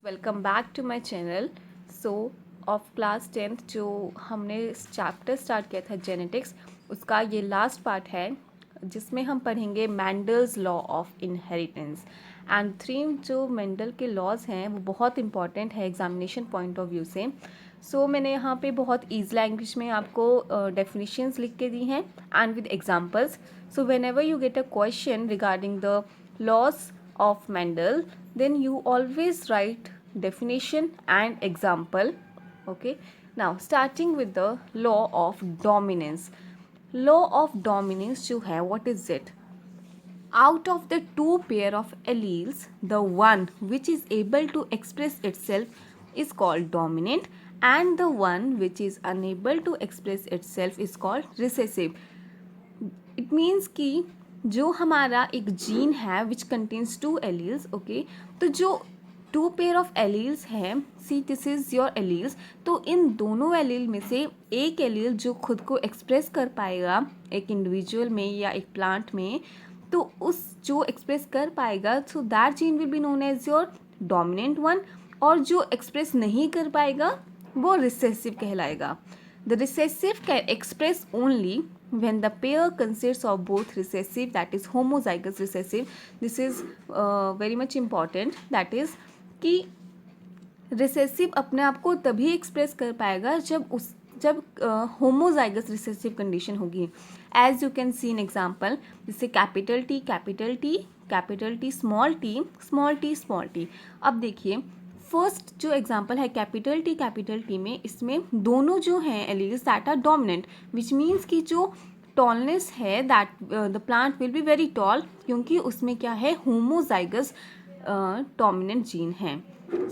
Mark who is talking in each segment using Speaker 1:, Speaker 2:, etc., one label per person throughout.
Speaker 1: Welcome back to my channel. So of class 10th जो हमने chapter start किया था जेनेटिक्स, उसका ये लास्ट पार्ट है जिसमें हम पढ़ेंगे Mendel's law of inheritance. And three जो मेंडल के लॉज हैं वो बहुत इंपॉर्टेंट है एग्जामिनेशन पॉइंट ऑफ व्यू से। सो मैंने यहाँ पे बहुत ईजी लैंग्वेज में आपको डेफिनेशंस लिख के दी हैं and with examples. So whenever you get a question regarding the laws of Mendel, then you always write definition and example. Okay, now starting with the law of dominance. Law of dominance जो है, what is it? Out of the two pair of alleles, the one which is able to express itself is called dominant and the one which is unable to express itself is called recessive. It means कि जो हमारा एक gene है which contains two alleles, okay, तो जो to pair of alleles है, see this is your alleles, तो इन दोनों एलील में से एक एलील जो खुद को एक्सप्रेस कर पाएगा एक इंडिविजुअल में या एक प्लांट में, तो उस जो एक्सप्रेस कर पाएगा so that gene will be known as your dominant one, और जो एक्सप्रेस नहीं कर पाएगा वो रिसेसिव कहलाएगा. The recessive can express only when the pair consists of both recessive, that is homozygous recessive. This is very much important. That is कि recessive अपने आप को तभी एक्सप्रेस कर पाएगा जब होमोजाइगस रिसेसिव कंडीशन होगी. As you can see in example, जैसे capital T capital T capital T small T small T small T. अब देखिए फर्स्ट जो एग्जांपल है कैपिटल टी में, इसमें दोनों जो हैं alleles that are dominant, which means कि जो टॉलनेस है that the plant will be very tall, क्योंकि उसमें क्या है होमोजाइगस डोमिनेंट जीन है.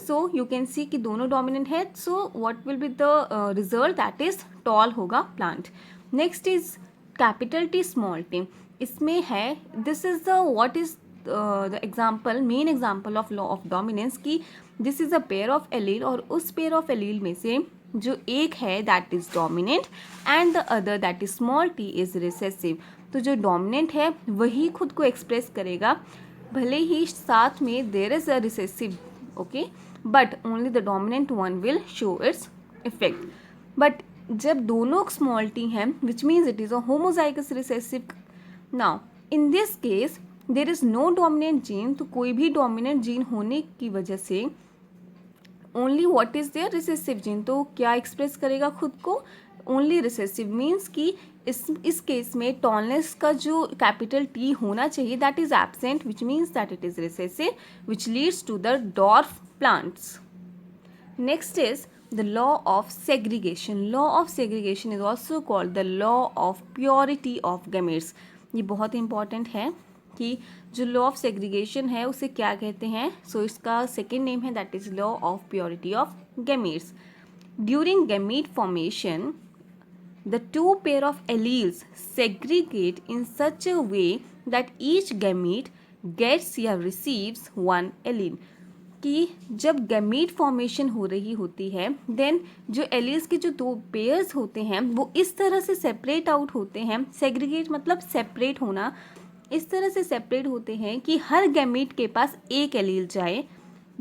Speaker 1: सो यू कैन सी कि दोनों डोमिनेंट है, so what will be the result, that is tall होगा plant. Next is capital T small T. इसमें है this is the what is the example, main example of law of dominance की this is a pair of allele, और उस pair of allele में से जो एक है that is dominant and the other that is small T is recessive. तो जो डोमिनेंट है वही खुद को एक्सप्रेस करेगा, भले ही साथ में there is a recessive, okay, but only the dominant one will show its effect. But जब दोनों स्मॉल टी हैं which means it is a homozygous recessive. Now in this case there is no dominant gene, तो कोई भी dominant gene होने की वजह से only what is there recessive gene, तो क्या एक्सप्रेस करेगा खुद को, ओनली रिसेसिव. मीन्स कि इस केस में टॉलनेस का जो कैपिटल टी होना चाहिए that is absent, which means that it is recessive, which leads to the dwarf plants. Next is the law of segregation. Law of segregation is also called the law of purity of gametes. ये बहुत important है कि जो law of segregation है उसे क्या कहते हैं. सो इसका सेकेंड नेम है that is law of purity of gametes. During gamete formation the two pair of alleles segregate in such a way that each gamete gets या receives one allele. कि जब गैमीट फॉर्मेशन हो रही होती है then जो alleles के जो दो पेयर्स होते हैं वो इस तरह से सेपरेट आउट होते हैं. सेग्रीगेट मतलब सेपरेट होना, इस तरह से सेपरेट होते हैं कि हर गैमीट के पास एक एलील जाए.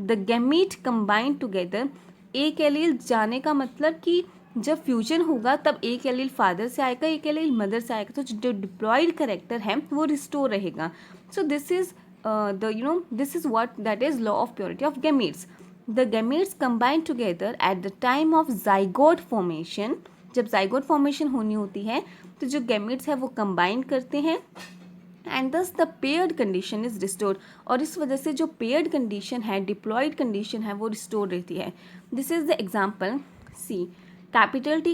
Speaker 1: द गैमीट कंबाइन टुगेदर, एक एलील जाने का मतलब कि जब फ्यूजन होगा तब एक एलील फादर से आएगा एक एलील मदर से आएगा, तो जो डिप्लॉयड कैरेक्टर है वो रिस्टोर रहेगा. सो this is this is what that is law of purity of gametes. The gametes combine together at the time of zygote formation. जब zygote formation होनी होती है तो जो gametes है वो combine करते हैं and thus the paired condition is restored. और इस वजह से जो paired condition है, diploid condition है, वो restore रहती है. This is the example. See, capital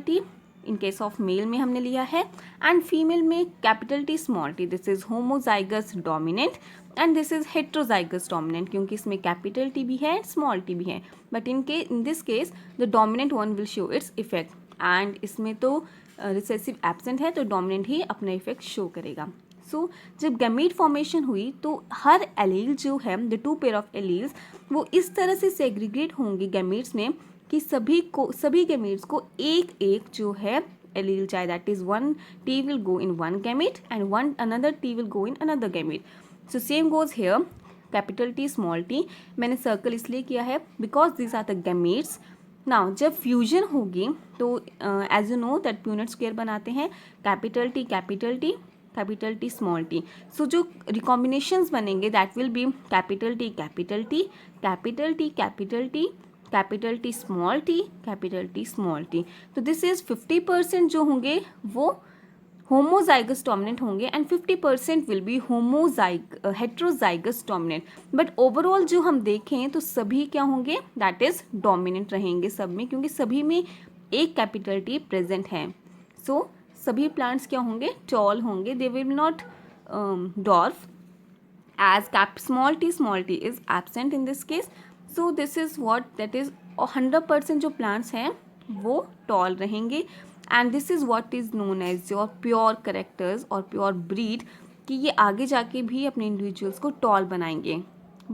Speaker 1: T in case of male में हमने लिया है एंड फीमेल में capital T small T. This is homozygous dominant and this is heterozygous dominant, क्योंकि इसमें कैपिटल टी भी है स्मॉल टी भी है, but in this case the dominant one will show its effect. And इसमें तो recessive absent है तो डोमिनेंट ही अपना इफेक्ट शो करेगा. सो जब गैमीट फॉर्मेशन हुई तो हर एलील जो है the two pair of alleles वो इस तरह से सेग्रीगेट होंगे गैमीट्स में कि सभी गैमीट्स को एक एक जो है एलील जाए. That is one T will go in one gamete and one another T will go in another gamete. So same goes here. Capital T small T. मैंने सर्कल इसलिए किया है because this are the gametes. Now जब fusion होगी तो as you know that Punnett square बनाते हैं capital T small T. So जो रिकॉम्बिनेशंस बनेंगे that will be capital T capital T capital T capital T capital T small T capital T small T. तो this is 50% जो होंगे वो homozygous dominant होंगे and 50% will be heterozygous dominant. But overall जो हम देखें तो सभी क्या होंगे दैट इज डोमिनेंट रहेंगे सब में, क्योंकि सभी में एक कैपिटल टी प्रेजेंट है। सो सभी प्लांट्स क्या होंगे टॉल होंगे, they will not dwarf as small t is absent in this case. So this is what that is 100% जो plants हैं वो tall रहेंगे and this is what is known as your pure characters और pure breed कि ये आगे जाके भी अपने individuals को tall बनाएंगे।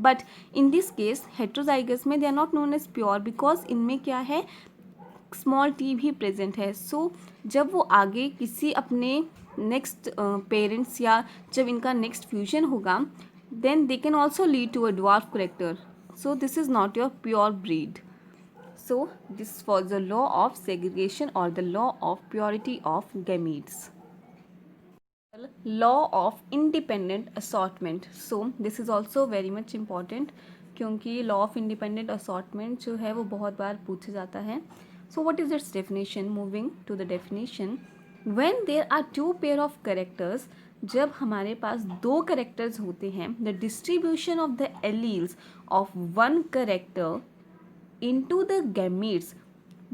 Speaker 1: But in this case heterozygous में they are not known as pure because इनमें क्या है स्मॉल टी भी प्रेजेंट है। सो जब वो आगे किसी अपने नेक्स्ट पेरेंट्स या जब इनका नेक्स्ट फ्यूजन होगा then they can also lead to a dwarf character. So this is not your pure breed. So this for the law of segregation और the law of purity of gametes. Law of independent assortment. So this is also very much important क्योंकि law of independent assortment जो है वो बहुत बार पूछा जाता है। So what is its definition? Moving to the definition, when there are two pair of characters, जब हमारे पास दो characters होते हैं, the distribution of the alleles of one character into the gametes,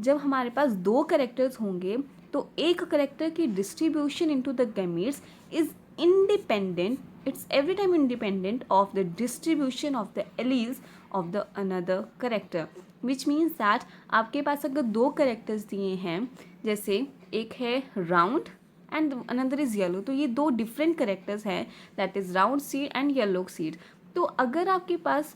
Speaker 1: जब हमारे पास दो characters होंगे तो एक character की distribution into the gametes is independent, it's every time independent of the distribution of the alleles of the another character, which means that आपके पास अगर दो करेक्टर्स दिए हैं जैसे एक है round and another is yellow, तो ये दो डिफरेंट करेक्टर्स हैं that is round seed and yellow seed. तो अगर आपके पास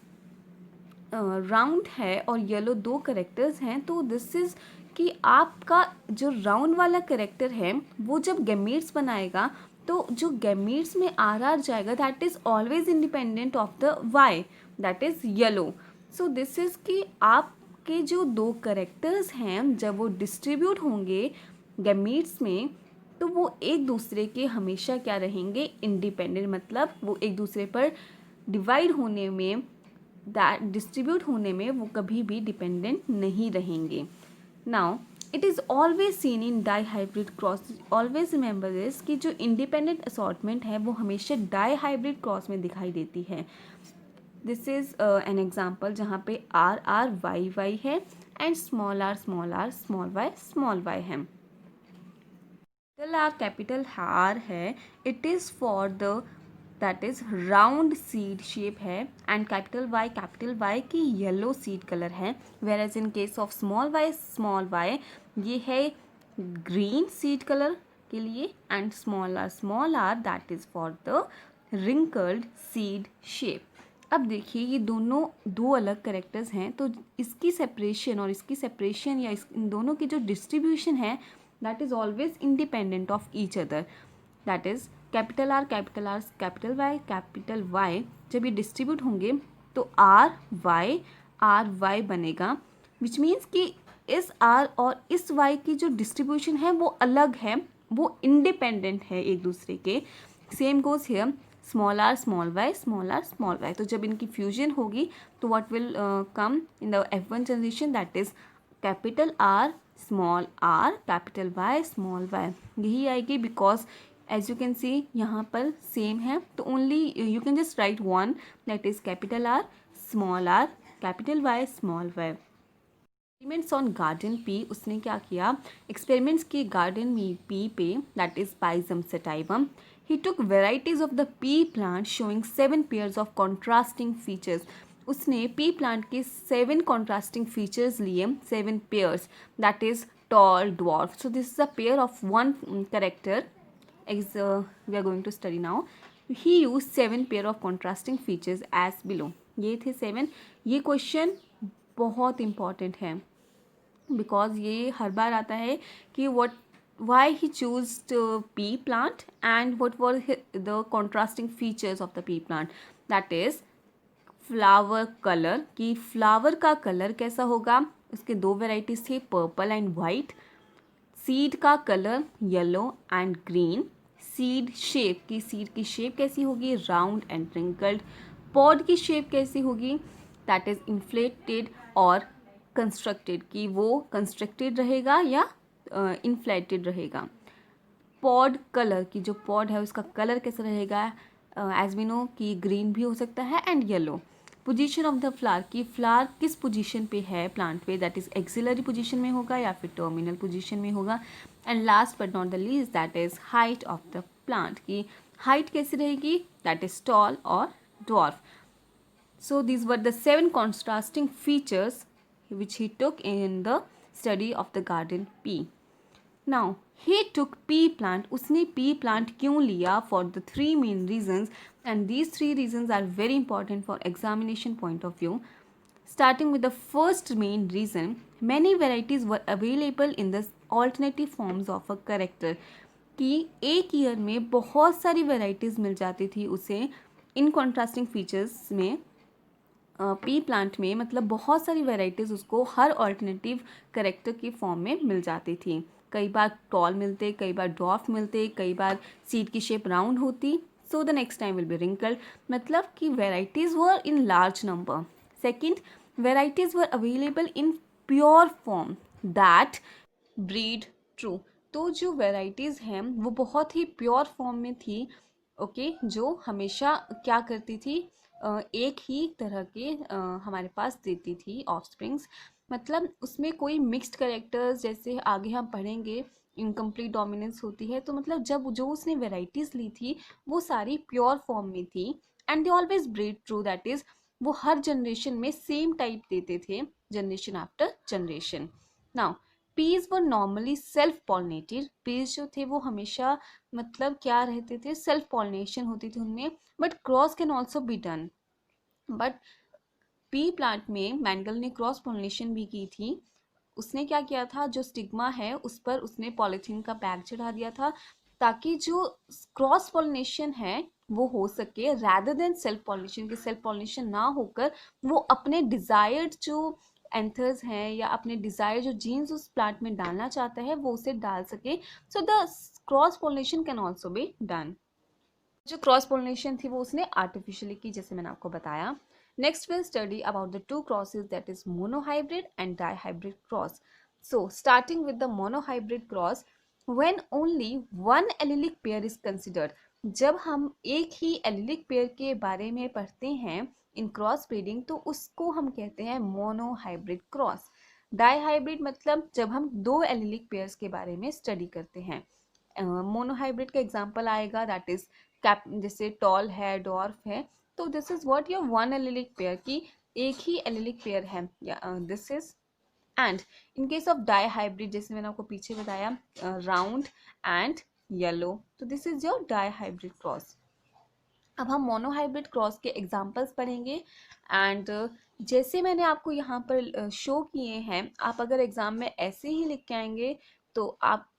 Speaker 1: राउंड है और येलो दो करेक्टर्स हैं तो दिस इज़ कि आपका जो राउंड वाला करेक्टर है वो जब गैमेट्स बनाएगा तो जो गैमेट्स में आर जाएगा that is always independent of the Y that is yellow. So this is कि आपके जो दो करेक्टर्स हैं जब वो डिस्ट्रीब्यूट होंगे गैमीट्स में तो वो एक दूसरे के हमेशा क्या रहेंगे इंडिपेंडेंट, मतलब वो एक दूसरे पर डिवाइड होने में डिस्ट्रीब्यूट होने में वो कभी भी डिपेंडेंट नहीं रहेंगे। Now it is always seen in dihybrid cross. Always remember this कि जो इंडिपेंडेंट असॉर्टमेंट है वो हमेशा डाई हाइब्रिड क्रॉस में दिखाई देती है। दिस इज़ एन एग्जाम्पल जहाँ पे आर आर वाई वाई है and small R small Y है। कैपिटल आर है, it is for the that is round seed shape है एंड कैपिटल वाई की येलो सीड कलर है, whereas in case of small Y ये है green seed colour के लिए and small R that is for the wrinkled seed shape. अब देखिए ये दोनों दो अलग करेक्टर्स हैं तो इसकी सेपरेशन और इसकी सेपरेशन या इन दोनों की जो डिस्ट्रीब्यूशन है that is always independent of each other. That is capital R capital Y जब ये डिस्ट्रीब्यूट होंगे तो आर वाई बनेगा, विच मीन्स कि इस आर और इस वाई की जो डिस्ट्रीब्यूशन है वो अलग है, वो इंडिपेंडेंट है एक दूसरे के। Same goes here small R small Y. तो जब इनकी फ्यूजन होगी तो what will come in the F1 generation that is capital R capital Y small Y, यही आएगी because as you can see यहाँ पर सेम है तो only you can just write one that is capital R capital Y small Y. Experiments on garden pea, उसने क्या किया experiments किए गार्डन में पी पे that is Pisum sativum. He took varieties of the pea plant showing 7 pairs of contrasting features. उसने pea plant के 7 contrasting features लिए, 7 pairs that is tall, dwarf. So this is a pair of one character as we are going to study now. He used 7 pair of contrasting features as below. ये थे 7। ये question बहुत important है because ये हर बार आता है कि why he chose pea plant and what were the contrasting features of the pea plant. That is flower colour, कि फ्लावर का कलर कैसा होगा। उसके दो वेराइटीज थे, पर्पल एंड वाइट। सीड का colour yellow and green. Seed shape, की seed की शेप कैसी होगी, राउंड एंड ट्रिंकल्ड। पॉड की शेप कैसी होगी, दैट इज इन्फ्लेटेड और कंस्ट्रक्टेड, कि वो कंस्ट्रक्टेड रहेगा या इन्फ्लेटेड रहेगा। पॉड कलर, की जो पॉड है उसका कलर कैसा रहेगा, एज वी नो कि ग्रीन भी हो सकता है and yellow. Position of the flower, की फ्लावर किस पोजीशन पे है प्लांट पे, दैट इज एक्सिलरी पोजीशन में होगा या फिर टर्मिनल पोजीशन में होगा। And last but not the least, that is height of the plant, की हाइट कैसी रहेगी, दैट इज टॉल और dwarf. So these were the 7 contrasting features which he took in the study of the garden pea. Now he took pea plant. उसने pea plant क्यों लिया? For the 3 main reasons, and these 3 reasons are very important for examination point of view. Starting with the first main reason, many varieties were available in the alternative forms of a character. कि एक year में बहुत सारी varieties मिल जाती थी उसे इन contrasting features में, P plant में, मतलब बहुत सारी वेराइटीज़ उसको हर ऑल्टरनेटिव करेक्टर की फॉर्म में मिल जाती थी। कई बार टॉल मिलते, कई बार ड्वार्फ मिलते, कई बार सीड की शेप राउंड होती, सो the next time will be wrinkled, मतलब कि varieties were in large number. Second, varieties were available in pure form that breed true. तो जो वेराइटीज़ हैं वो बहुत ही प्योर फॉर्म में थी, ओके, जो हमेशा क्या करती थी, एक ही तरह के हमारे पास देती थी ऑफस्प्रिंग्स। मतलब उसमें कोई मिक्स्ड कैरेक्टर्स, जैसे आगे हम पढ़ेंगे इनकम्प्लीट डोमिनेंस होती है, तो मतलब जब जो उसने वेराइटीज़ ली थी वो सारी प्योर फॉर्म में थी। And they always breed true, that is वो हर जनरेशन में सेम टाइप देते थे, generation after generation. Now peas were normally self pollinated. Peas जो थे वो हमेशा मतलब क्या रहते थे, सेल्फ पॉलिनेशन होती थी उनमें, but cross can also be done. But P plant में मैंगल ने क्रॉस पॉलिनेशन भी की थी। उसने क्या किया था, जो स्टिग्मा है उस पर उसने पॉलीथीन का बैग चढ़ा दिया था, ताकि जो क्रॉस पॉलिनेशन है वो हो सके, रैदर देन सेल्फ पॉलिनेशन, की सेल्फ पॉलिनेशन ना होकर वो अपने डिजायर्ड जो एंथर्स हैं या अपने डिजायर जो जीन्स उस प्लांट में डालना चाहता है वो उसे डाल सके। So the cross pollination can also be done. जो क्रॉस पोलिनेशन थी वो उसने आर्टिफिशियली की, जैसे मैंने आपको बताया। Next will study about the 2 crosses, that is monohybrid and dihybrid cross. So starting with the monohybrid cross, when only one allylic pair is considered. जब हम एक ही एलिलिक पेयर के बारे में पढ़ते हैं इन क्रॉस ब्रीडिंग, तो उसको हम कहते हैं मोनोहाइब्रिड क्रॉस। डाइहाइब्रिड मतलब जब हम 2 एलिलिक पेयर्स के बारे में स्टडी करते हैं। मोनोहाइब्रिड का एग्जांपल आएगा, दैट इज कैप, जैसे टॉल है, डॉर्फ है, तो this is what your one allylic pair, की एक ही एलिलिक पेयर है, this is. And in case of dihybrid, जैसे मैंने आपको पीछे बताया, राउंड एंड येलो, तो this is your dihybrid cross. अब हम मोनोहाइब्रिड क्रॉस के एग्जांपल्स पढ़ेंगे। एंड जैसे मैंने आपको यहाँ पर शो किए हैं, आप अगर एग्जाम में ऐसे ही लिख के आएंगे तो आप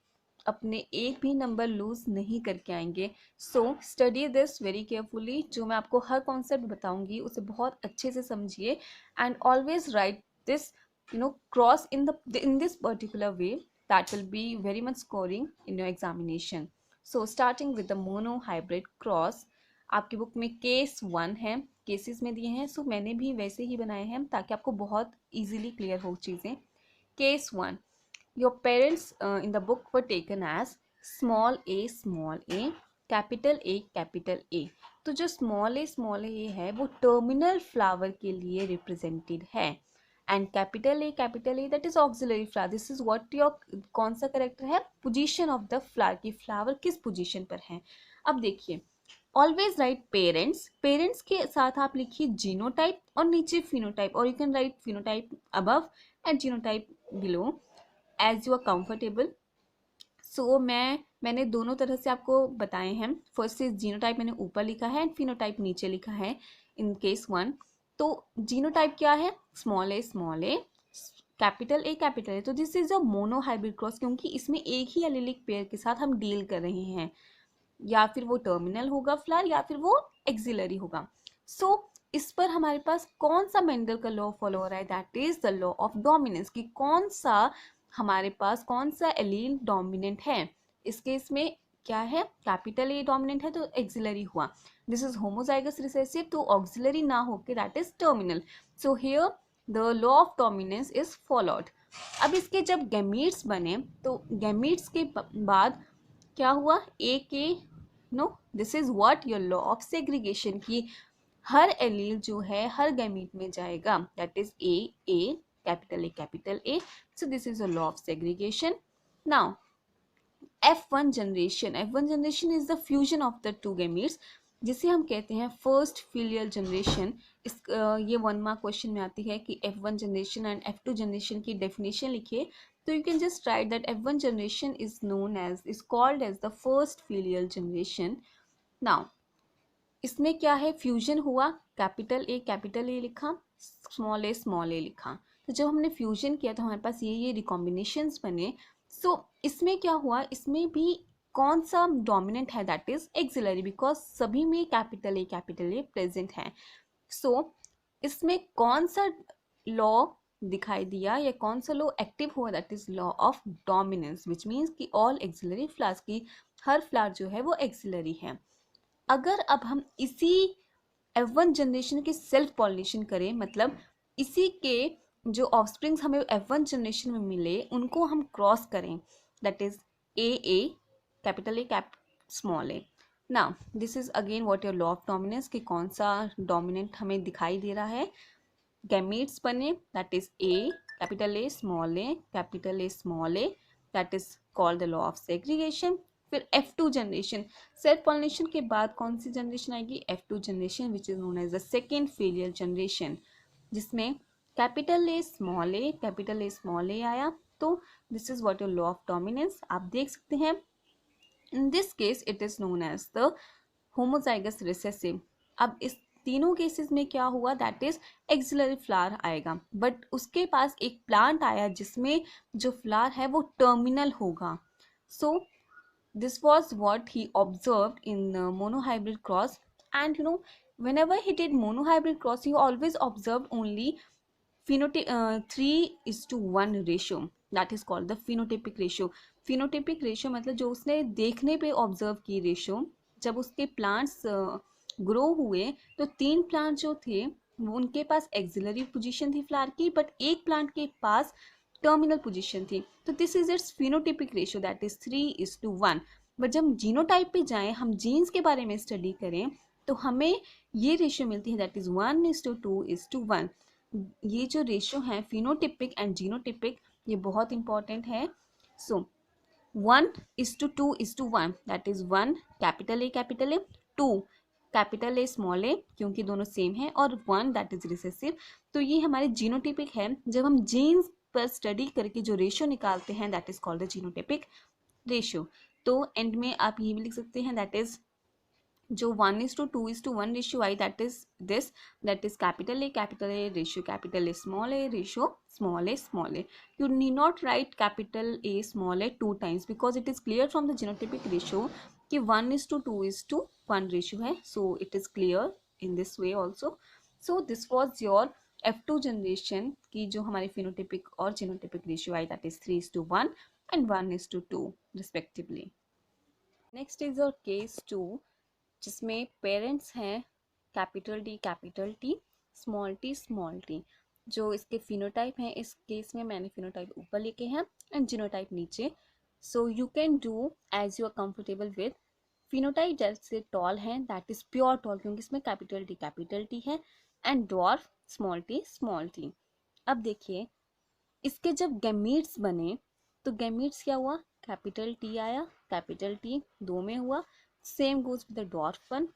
Speaker 1: अपने एक भी नंबर लूज नहीं करके आएंगे। So study this very carefully. जो मैं आपको हर कॉन्सेप्ट बताऊंगी उसे बहुत अच्छे से समझिए, and always right this cross in this particular way, that will be very much scoring in your examination. So starting with the monohybrid cross, आपकी बुक में केस 1 है, केसेस में दिए हैं, सो मैंने भी वैसे ही बनाए हैं ताकि आपको बहुत इजीली क्लियर हो चीज़ें। Case 1, your parents in the book were taken as small a, capital A। तो जो small a है वो टर्मिनल फ्लावर के लिए रिप्रेजेंटेड है, and capital A that is auxiliary flower. This is what your, कौन सा करेक्टर है, पोजीशन ऑफ द फ्लावर, की फ्लावर किस पोजीशन पर है। अब देखिए, ऑलवेज राइट पेरेंट्स, पेरेंट्स के साथ आप लिखिए जीनोटाइप और नीचे फिनोटाइप, और you can write phenotype above and genotype below as you are comfortable. So मैंने दोनों तरह से आपको बताए हैं। फर्स्ट इज जीनोटाइप मैंने ऊपर लिखा है एंड फिनोटाइप नीचे लिखा है इन केस 1। तो जीनोटाइप क्या है, स्मॉल ए कैपिटल ए, तो this is a monohybrid cross, क्योंकि इसमें एक ही एलिलिक पेयर के साथ हम डील कर रहे हैं, या फिर वो टर्मिनल होगा फ्लावर या फिर वो एक्सिलरी होगा। सो इस पर हमारे पास कौन सा मेंडल का लॉ फॉलो हो रहा है, that is the law of dominance, कि कौन सा हमारे पास कौन सा एलील डोमिनेंट है। इस केस में क्या है, कैपिटल ए डोमिनेंट है तो एक्सिलरी हुआ, दिस इज होमोजाइगस रिसेसिव तो ऑक्सिलरी ना होके that is terminal, so here the law of dominance is followed. अब इसके जब गैमीट्स बने तो गैमीट्स के बाद क्या हुआ, okay no this is what your law of segregation, की हर एलील जो है हर गैमीट में जाएगा, that is a capital A, so this is a law of segregation. Now F1 generation is the fusion of the two gametes, जिसे हम कहते हैं फर्स्ट फिलियल जनरेशन। इस ये 1 मार्क क्वेश्चन में आती है कि F1 generation and F2 generation की डेफिनेशन लिखिए, तो you can just write that F1 generation is called as the first filial generation. Now इसमें क्या है, फ्यूजन हुआ, कैपिटल ए लिखा, स्मॉल ए लिखा, तो जब हमने फ्यूजन किया तो हमारे पास ये रिकॉम्बिनेशंस बने। सो इसमें क्या हुआ, इसमें भी कौन सा डोमिनेंट है, दैट इज एक्सिलरी, बिकॉज सभी में कैपिटल ए प्रेजेंट है। सो इसमें कौन सा लॉ दिखाई दिया या कौन सा लॉ एक्टिव हुआ, that is law of dominance, which means कि ऑल एक्सिलरी फ्लावर्स की हर फ्लावर जो है वो एक्सिलरी है। अगर अब हम इसी F1 जनरेशन की सेल्फ पॉलिनेशन करें, मतलब इसी के जो ऑफस्प्रिंग्स हमें F1 जनरेशन में मिले उनको हम क्रॉस करें, that is a capital A small A. Now this is again what your law of dominance, कि कौन सा डोमिनेंट हमें दिखाई दे रहा है, गैमीट्स बने, that is a capital A small A, that is called the law of segregation. फिर F2 generation, self pollination के बाद कौन सी जनरेशन आएगी, F2 generation, which is known as the second filial generation, जिसमें कैपिटल ए स्मॉल ए आया। तो this is what your law of dominance, आप देख सकते हैं। In this case it is known as the homozygous recessive. अब इस तीनों केसेस में क्या हुआ, दैट इज एक्सिलरी फ्लावर आएगा, बट उसके पास एक प्लांट आया जिसमें जो फ्लावर है वो टर्मिनल होगा। सो this was what he observed in monohybrid cross, and whenever he did monohybrid cross he always observed only phenotype 3:1 ratio, that is called the phenotypic ratio मतलब जो उसने देखने पे ऑब्जर्व की रेशियो, जब उसके प्लांट्स ग्रो हुए तो 3 प्लांट जो थे उनके पास एक्सिलरी पोजीशन थी फ्लावर की, बट एक प्लांट के पास टर्मिनल पोजीशन थी, तो this is it's phenotypic ratio, that is 3:1। But जब जीनोटाइप पे जाएं, हम जीन्स के बारे में स्टडी करें तो हमें ये रेशियो मिलती है, दैट इज 1:2:1। ये जो रेशियो है फिनोटिपिक एंड जीनोटिपिक, ये बहुत इंपॉर्टेंट है। So 1:2:1, that is 1 capital A 2 capital A small A, क्योंकि दोनों सेम है, और 1 दैट इज रिसेसिव। तो ये हमारे जीनोटिपिक है, जब हम जीन्स पर स्टडी करके जो रेशियो निकालते हैं that is called the genotypic ratio. तो एंड में आप ये भी लिख सकते हैं, दैट इज जो 1:2:1 ratio I, that is this, that is capital A ratio capital A small A. You need not write capital A small a 2 times because it is clear from the genotypic ratio कि 1:2:1 ratio है, so it is clear in this way also. So this was your F2 generation की जो हमारी phenotypic और genotypic ratio I, that is 3:1 and 1:2 respectively. Next is your case 2, जिसमें parents हैं capital T small T. जो इसके phenotype हैं, इस केस में मैंने फिनोटाइप ऊपर लिखे हैं एंड जीनोटाइप नीचे। So you can do as you are comfortable with. Phenotype जैसे टॉल है, दैट इज प्योर टॉल, क्योंकि इसमें कैपिटल टी है, एंड डॉर्फ स्मॉल टी। अब देखिए इसके जब गैमीट्स बने तो गैमीट्स क्या हुआ, कैपिटल टी आया, कैपिटल टी 2 में हुआ, same goes with the dwarf one.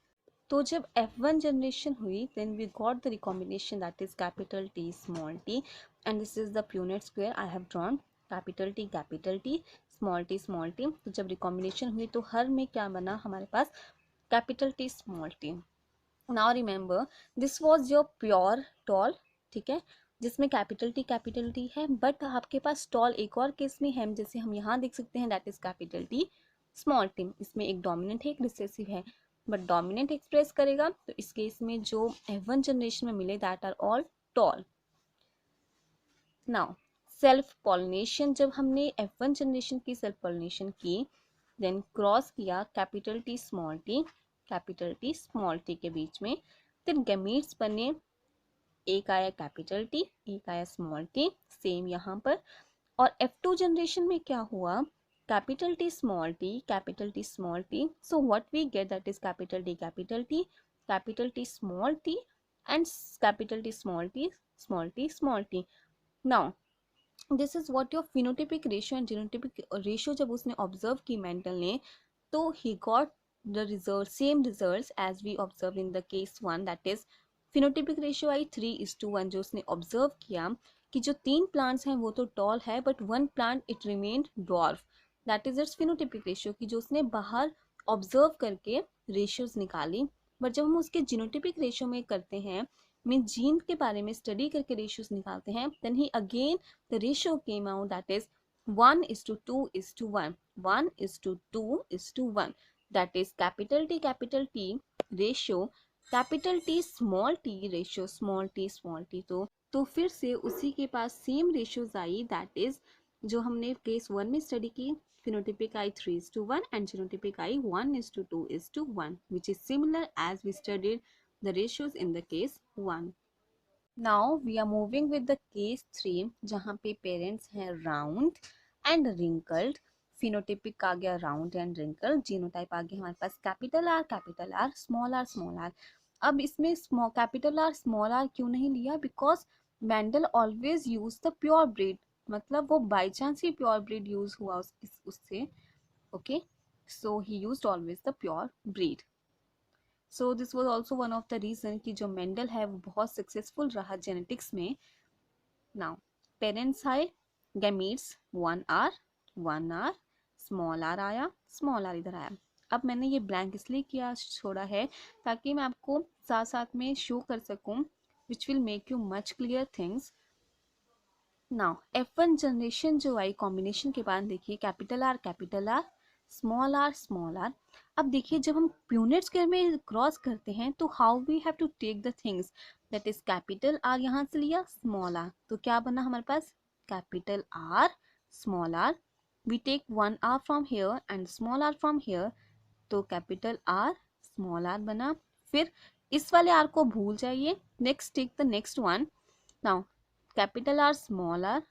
Speaker 1: तो जब F1 जनरेशन हुई then we got the recombination that is capital T small T, and this is the Punnett square I have drawn, capital T small T. तो जब recombination हुई तो हर में क्या बना हमारे पास, capital T small T. Now remember this was your pure tall, ठीक है, जिसमें कैपिटल टी है, बट आपके पास टॉल एक और केस में है, जैसे हम यहाँ देख सकते हैं, that is capital T small T. इसमें एक डोमिनेंट है, एक रिसेसिव है। बट डोमिनेंट एक्सप्रेस करेगा तो इस केस में जो F1 जनरेशन में मिले that are all tall. Now self pollination, जब हमने F1 जनरेशन की सेल्फ पॉलिनेशन की, देन क्रॉस किया कैपिटल टी स्मॉल टी के बीच में, देन गैमीट्स बने, एक आया कैपिटल टी, एक आया स्मॉल टी, सेम यहाँ पर। और F2 जनरेशन में क्या हुआ, capital T small T, capital T small T, so what we get that is capital T small T and capital T small T. Now this is what your phenotypic ratio and genotypic ratio जब उसने observe की Mendel ने, तो he got the result same results as we observe in the case 1, that is phenotypic ratio I 3:1, जो उसने observe किया कि जो 3 प्लांट्स हैं वो तो टॉल है but 1 plant it remained dwarf, that is it's phenotypic ratio, की जो उसने बाहर ऑब्जर्व करके रेशियोज निकाली। बट जब हम उसके जीनोटिपिक रेशियो में करते हैं, मीन जीन के बारे में स्टडी करके रेशियोज निकालते हैं, then he again the ratio came out that is 1:2:1, 1:2:1, that is capital T ratio capital T small t। तो फिर से उसी के पास सेम रेशियोज आई, दैट इज जो हमने केस 1 में स्टडी की, phenotypic आई 3:1 and genotypic आई 1:2:1, which is similar as we studied the ratios in the case 1। Now we are moving with the case 3, जहाँ पे पेरेंट्स हैं राउंड एंड रिंकल्ड, फिनोटिपिक आ गया राउंड एंड रिंकल्ड, जीनोटाइप आ गया हमारे पास कैपिटल आर स्मॉल आर। अब इसमें कैपिटल आर स्मॉल आर क्यों नहीं लिया, because Mendel always use the pure breed, मतलब वो बाई चांस ही प्योर ब्रीड यूज हुआ उससे, okay, so he used always the pure breed. So this was also one of the reason कि जो मेंडल है वो बहुत सक्सेसफुल रहा जेनेटिक्स में। नाउ पेरेंट्स आए, गैमीट्स 1 आर, स्मॉल आर आया, स्मॉल आर इधर आया। अब मैंने ये ब्लैंक इसलिए किया छोड़ा है ताकि मैं आपको साथ साथ में शो कर सकूं, which will make you much clear things. Now F1 generation जो आई कॉम्बिनेशन के बाद, देखिए कैपिटल आर स्मॉल आर। अब देखिए जब हम प्यूनेट स्क्वायर में क्रॉस करते हैं तो how we have to take the things, that is capital R यहाँ से लिया, स्मॉल आर, तो क्या बना हमारे पास capital R small R, we take 1 R from here and small R from here, तो कैपिटल आर स्मॉल आर बना। फिर इस वाले आर को भूल जाइए, next take the next one. Now capital R small R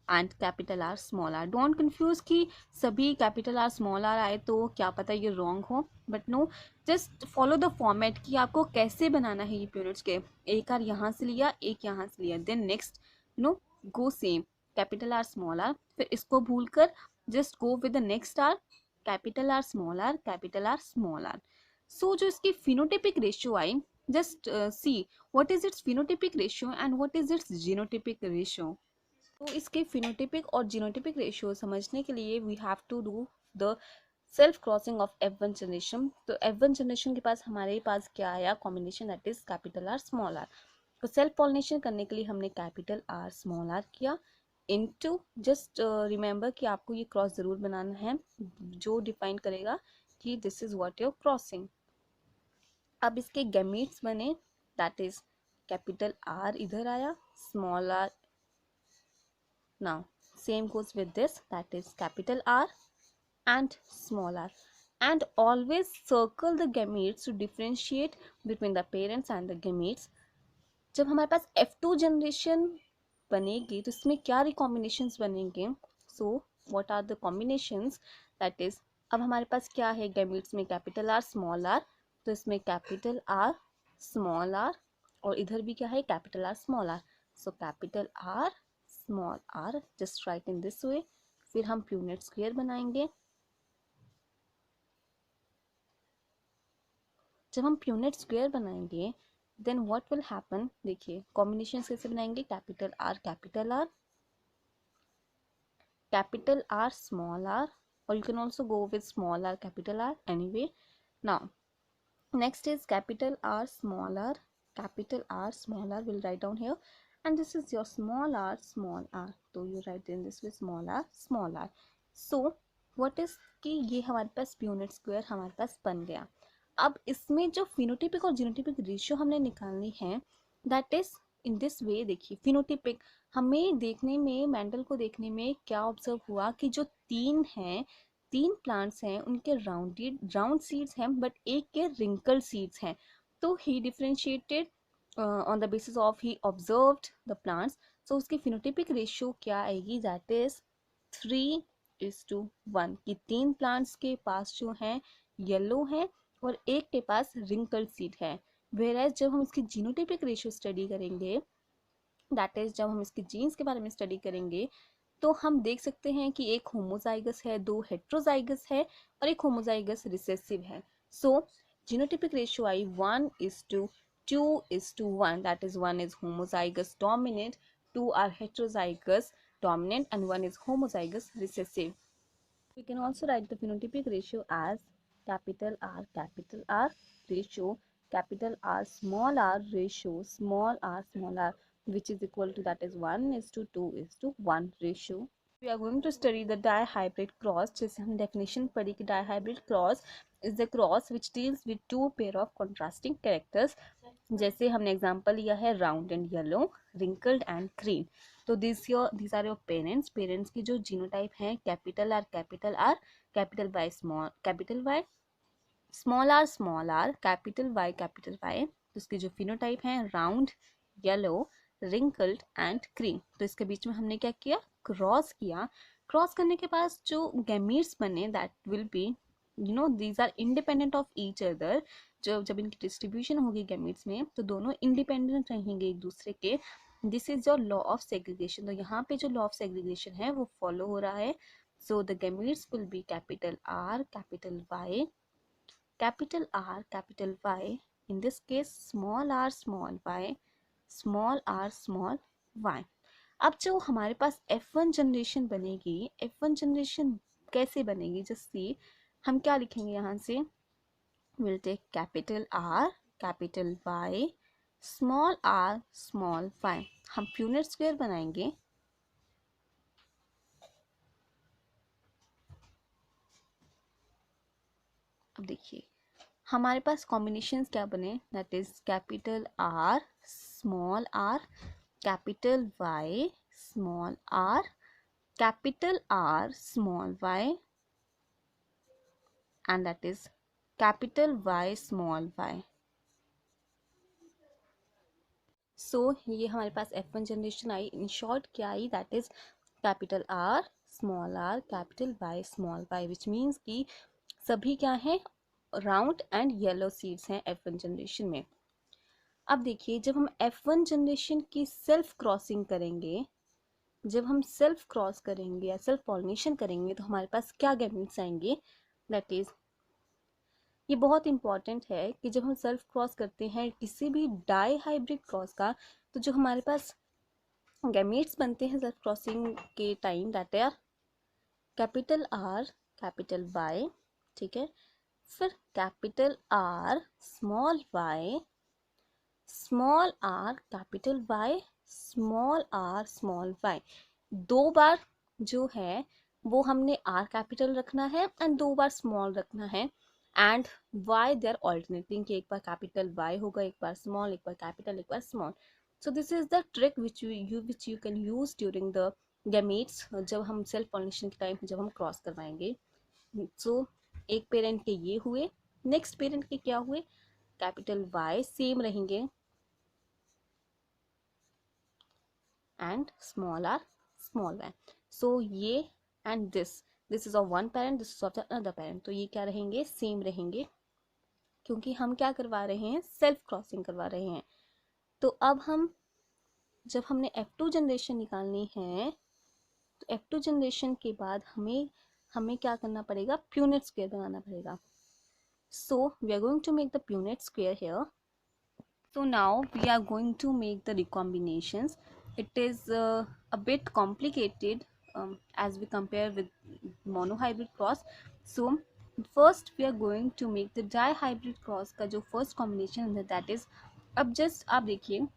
Speaker 1: and capital R small R, don't confuse कि सभी कैपिटल आर स्मॉल आर आए तो क्या पता ये रॉन्ग हो, but no, just follow the format कि आपको कैसे बनाना है ये यूनिट्स के, एक आर यहाँ से लिया, एक यहाँ से लिया, then next go same capital R small R, फिर इसको भूल कर just go with the next R, capital R small R. So जो इसकी फिनोटिपिक रेशियो आई, just see what is its phenotypic ratio and what is its genotypic ratio। तो इसके phenotypic और जीनोटिपिक रेशियो समझने के लिए we have to do the self crossing of F1 generation. तो F1 जनरेशन के पास हमारे पास क्या आया combination, that is capital R small R. तो सेल्फ पॉलिनेशन करने के लिए हमने कैपिटल आर स्मॉल आर किया इनटू, जस्ट रिमेंबर कि आपको ये क्रॉस ज़रूर बनाना है जो डिफाइन करेगा कि this is what your crossing. अब इसके गैमीट्स बने, दैट इज कैपिटल आर इधर आया, small R. Now same goes with this, that is capital R and small r, and always circle the gametes to differentiate between the parents and the gametes। जब हमारे पास F2 generation बनेगी तो इसमें क्या recombinations बनेंगे, so what are the combinations, that is अब हमारे पास क्या है गैमीट्स में कैपिटल आर स्मॉल आर, तो इसमें कैपिटल आर स्मॉल आर और इधर भी क्या है capital R small R, so capital R small R, just write in this way. फिर हम प्यूनेट स्क्वायर बनाएंगे, जब हम प्यूनेट स्क्वायर बनाएंगे देन व्हाट विल हैपन, देखिए कॉम्बिनेशन कैसे बनाएंगे, कैपिटल आर स्मॉल आर, और you can also go with small R capital R anyway. Now next is capital R small R will write down here, and this is your small r, so you write in this way small r। So what is कि ये हमारे पास Punnett square हमारे पास बन गया। अब इसमें जो phenotypic और जीनोटिपिक रेशियो हमने निकालनी है, दैट इज इन दिस वे। देखिए फिनोटिपिक हमें देखने में, मेंडल को देखने में क्या ऑब्जर्व हुआ कि जो तीन प्लांट्स हैं उनके राउंड सीड्स हैं, बट एक के रिंकल सीड्स हैं। तो he differentiated on the basis of he observed the plants. So उसकी फिनोटिपिक रेशियो क्या आएगी, दैट इज 3:1 कि तीन प्लांट्स के पास जो है येलो है और एक के पास रिंकल सीड है। वेयरएज जब हम इसकी जीनोटाइपिक रेशियो स्टडी करेंगे, दैट इज जब हम इसके जीन्स के बारे में स्टडी करेंगे, तो हम देख सकते हैं कि एक होमोजाइगस है, दो हेट्रोजाइगस है और एक होमोजाइगस रिसेसिव है। सो जीनोटाइपिक रेशियो आई 1:2:1, that is 1 is homozygous dominant, 2 are heterozygous dominant and 1 is homozygous recessive. We can also write the phenotypic ratio as capital R ratio, capital R ratio, small r, which is equal to, that is 1:2:1 ratio. We are going to study the dihybrid cross. जैसे हम definition पढ़ी कि dihybrid cross is the cross which deals with two pair of contrasting characters. जैसे हमने example लिया है round and yellow, wrinkled and green. तो these are your parents की जो जीनोटाइप है capital R, capital Y, small R, capital Y. तो इसके जो फिनोटाइप है round, yellow, wrinkled and green. तो इसके बीच में हमने क्या किया, क्रॉस किया। क्रॉस करने के बाद जो गैमीट्स बने, that will be these are independent of each other. जब इनकी डिस्ट्रीब्यूशन होगी गैमीट्स में, तो दोनों इंडिपेंडेंट रहेंगे एक दूसरे के। This is your law of segregation. तो यहाँ पे जो लॉ ऑफ सेग्रीगेशन है वो फॉलो हो रहा है। So the gametes will be capital R, capital Y, capital R, capital Y, in this case small r, small y, small r, small y. अब जो हमारे पास F1 जनरेशन बनेगी, F1 जनरेशन कैसे बनेगी, जस्ट सी। हम क्या लिखेंगे यहाँ से, will take capital R, capital Y, small r, small y। हम प्यूनेट स्क्वायर बनाएंगे। अब देखिए हमारे पास कॉम्बिनेशंस क्या बने, that is capital R, small R, capital Y, small R, capital R, small Y, and that is capital Y, small Y. So ये हमारे पास F1 जनरेशन आई। इन शॉर्ट क्या आई, that is capital R, small R, capital Y, small Y, which means कि सभी क्या है, राउंड एंड येलो सीड्स हैं F1 जनरेशन में। अब देखिए जब हम F1 जनरेशन की सेल्फ क्रॉसिंग करेंगे, जब हम सेल्फ क्रॉस करेंगे या सेल्फ पॉलिनेशन करेंगे, तो हमारे पास क्या गैमीट्स आएंगे, दैट इज, ये बहुत इंपॉर्टेंट है कि जब हम सेल्फ क्रॉस करते हैं किसी भी डाई हाइब्रिड क्रॉस का, तो जो हमारे पास गैमीट्स बनते हैं सेल्फ क्रॉसिंग के time, that are capital R, capital Y, ठीक है, फिर capital R, small Y, small R, capital Y, small R, small Y. दो बार जो है वो हमने आर कैपिटल रखना है एंड दो बार स्मॉल रखना है, and why they are alternating कि एक बार कैपिटल वाई होगा, एक बार स्मॉल, एक बार कैपिटल, एक बार small. So this is the trick which you can use during the gametes, जब हम सेल्फ पॉलिनेशन के टाइम जब हम क्रॉस करवाएंगे। सो एक पेरेंट के ये हुए, नेक्स्ट पेरेंट के क्या हुए, कैपिटल वाई सेम रहेंगे and small r, small y. So ये and this is of one parent, this is of the another parent, तो ये क्या रहेंगे, सेम रहेंगे, क्योंकि हम क्या करवा रहे हैं, सेल्फ क्रॉसिंग करवा रहे हैं। तो अब हम जब हमने F2 जनरेशन निकालनी है, तो F2 जनरेशन के बाद हमें क्या करना पड़ेगा, प्यूनेट स्क्वायर बनाना पड़ेगा। So we are going to make the Punnett square here. So now we are going to make the recombinations. It is a bit complicated as we compare with monohybrid cross. So first we are going to make the dihybrid cross का जो first combination है, that is, अब just आप देखिए,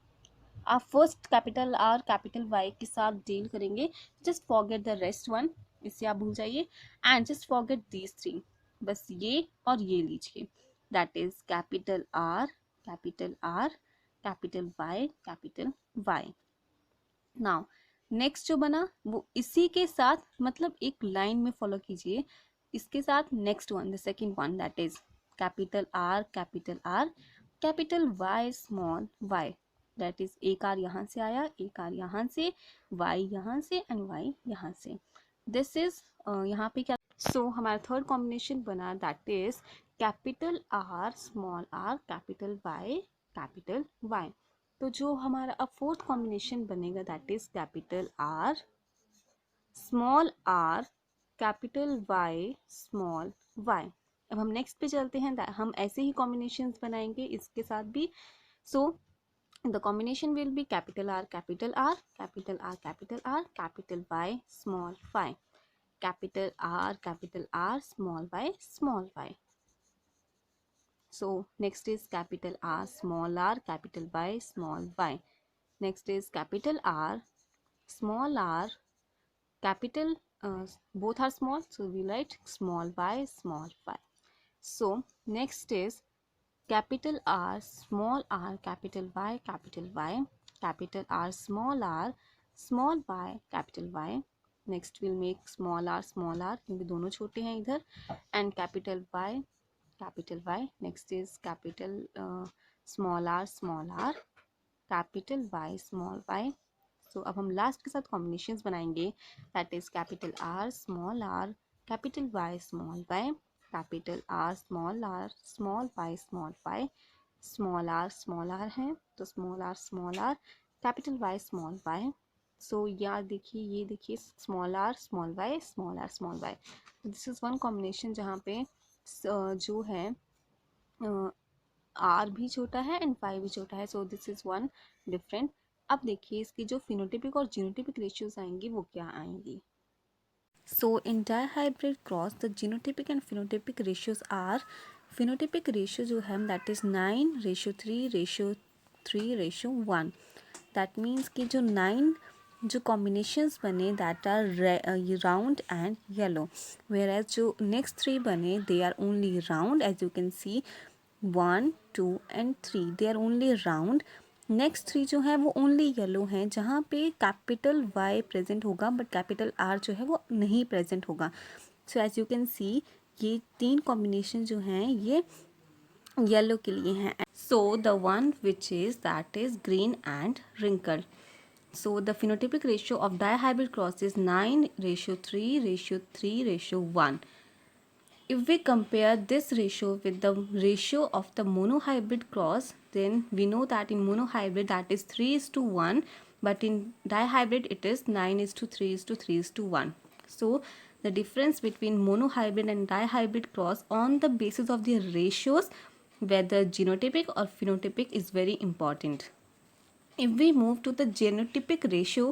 Speaker 1: आप first capital R capital Y के साथ deal करेंगे, just forget the rest one, इससे आप भूल जाइए and just forget these three, बस ये और ये लीजिए, that is capital R, capital R, capital Y, capital Y. Now next जो बना वो इसी के साथ मतलब एक लाइन में फॉलो कीजिए, इसके साथ next one the second one that is capital R, capital R, capital Y, small Y, that is एक आर यहाँ से आया, एक आर यहाँ से, वाई यहाँ से एंड वाई यहाँ से। दिस इज यहाँ पे क्या, सो हमारा थर्ड कॉम्बिनेशन बना that is capital R, small R, capital Y, capital Y. तो जो हमारा अब फोर्थ कॉम्बिनेशन बनेगा that is capital R, small R, capital Y, small Y. अब हम नेक्स्ट पे चलते हैं, हम ऐसे ही कॉम्बिनेशंस बनाएंगे इसके साथ भी। So the combination will be capital R, capital R, capital R, capital R, capital Y, small Y, capital R, small Y, small Y. So next is capital R, small r, capital Y, small y. Next is capital R, small r, capital, both are small, so we write small y, small y. So next is capital R, small r, capital Y, capital Y, capital R, small r, small y, capital Y. Next we'll make small r, क्योंकि दोनों छोटे हैं इधर, and capital Y, capital Y. Next is capital small r, capital Y, small y. So अब हम last के साथ combinations बनाएंगे, that is capital R, small r, capital Y, small y, capital R, small r, small y, small y, small r है तो small r, capital Y, small y. सो यार देखिए, ये देखिए small r, small y, small r, small y. This is one combination जहाँ पे जो है आर भी छोटा है एंड वाई भी छोटा है, सो दिस इज़ वन डिफरेंट. अब देखिए इसकी जो फिनोटिपिक और जीनोटिपिक रेशियोज आएंगी वो क्या आएंगी. So in dihybrid cross the genotypic and phenotypic ratios are, phenotypic ratio जो है that is 9:3:3:1. That means कि जो 9 जो combinations बने that are round and yellow, whereas जो next 3 बने they are only round, as you can see 1, 2 and 3 they are only round. Next 3 जो है वो ओनली येलो हैं, जहाँ पे कैपिटल वाई प्रेजेंट होगा बट कैपिटल आर जो है वो नहीं प्रेजेंट होगा. So as you can see ये 3 कॉम्बिनेशन जो हैं ये येलो के लिए हैं. So the one which is that is green and wrinkle. So the phenotypic ratio of dihybrid cross is 9:3:3:1. If we compare this ratio with the ratio of the monohybrid cross, then we know that in monohybrid that is 3:1, but in dihybrid it is 9:3:3:1. So the difference between monohybrid and dihybrid cross on the basis of the ratios, whether genotypic or phenotypic, is very important. If we move to the genotypic ratio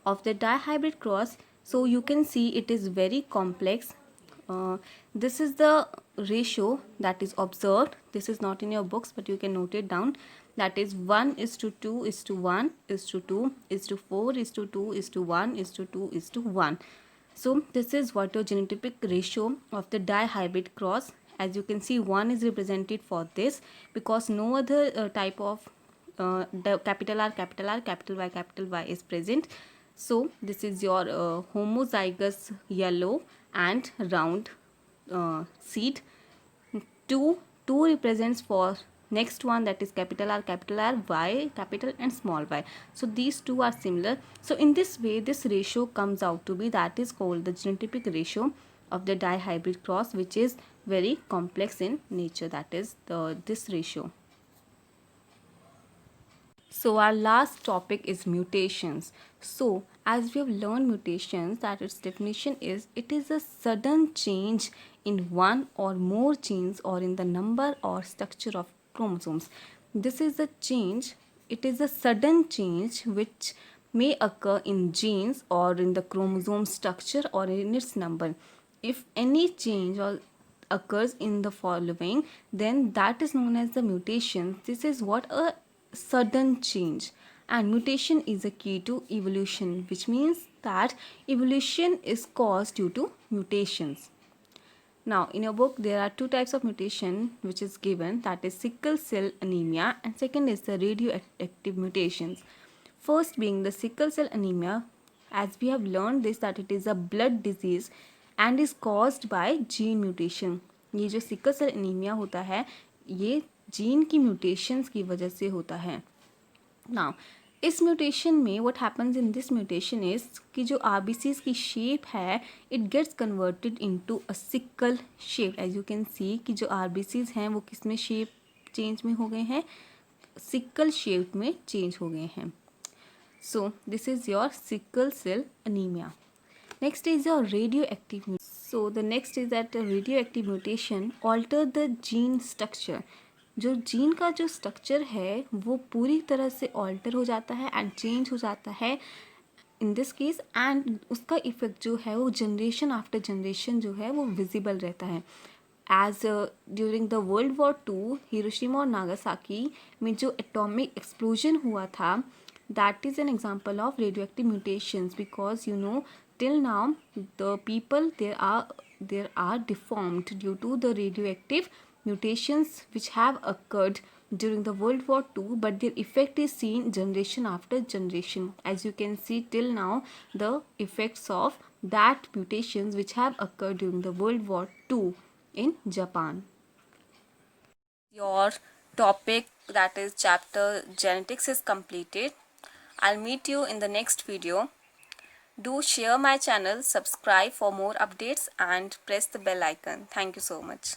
Speaker 1: of the dihybrid cross, so you can see it is very complex. This is the ratio that is observed. This is not in your books, but you can note it down. That is 1:2:1:2:4:2:1:2:1. So this is what your genotypic ratio of the dihybrid cross. As you can see, 1 is represented for this because no other type of the capital R, capital Y is present. So this is your homozygous yellow and round seed. 2 represents for next one, that is capital R, Y, capital and small y. So these two are similar. So in this way this ratio comes out to be, that is called the genotypic ratio of the dihybrid cross, which is very complex in nature. That is this ratio. So our last topic is mutations. So as we have learned mutations, that its definition is, it is a sudden change in one or more genes or in the number or structure of chromosomes. This is a change, it is a sudden change which may occur in genes or in the chromosome structure or in its number. If any change or occurs in the following, then that is known as the mutation. This is what a sudden change, and mutation is a key to evolution, which means that evolution is caused due to mutations. Now, in your book, there are two types of mutation which is given, that is sickle cell anemia, and second is the radioactive mutations. First being the sickle cell anemia, as we have learned this that it is a blood disease and is caused by gene mutation. ये जो sickle cell anemia होता है ये gene की mutations की वजह से होता है. Now, इस म्यूटेशन में what happens in this mutation is कि जो आरबीसीज की शेप है it gets converted into a sickle shape. As you can see कि जो आरबीसीज हैं वो किस में शेप चेंज में हो गए हैं, सिकल शेप में चेंज हो गए हैं. So this is your sickle cell anaemia. Next is your radioactive. So the next is that radioactive mutation alter the gene structure. जो जीन का जो स्ट्रक्चर है वो पूरी तरह से ऑल्टर हो जाता है एंड चेंज हो जाता है इन दिस केस, एंड उसका इफेक्ट जो है वो जनरेशन आफ्टर जनरेशन जो है वो विजिबल रहता है. As during the world war 2 Hiroshima और नागासाकी में जो एटॉमिक एक्सप्लोजन हुआ था that is an example of radioactive mutations, because you know till now the people there are deformed due to the radioactive mutations which have occurred during the World War II, but their effect is seen generation after generation. As you can see till now the effects of that mutations which have occurred during the World War II in Japan. Your topic, that is chapter genetics, is completed. I'll meet you in the next video. Do share my channel, subscribe for more updates and press the bell icon. Thank you so much.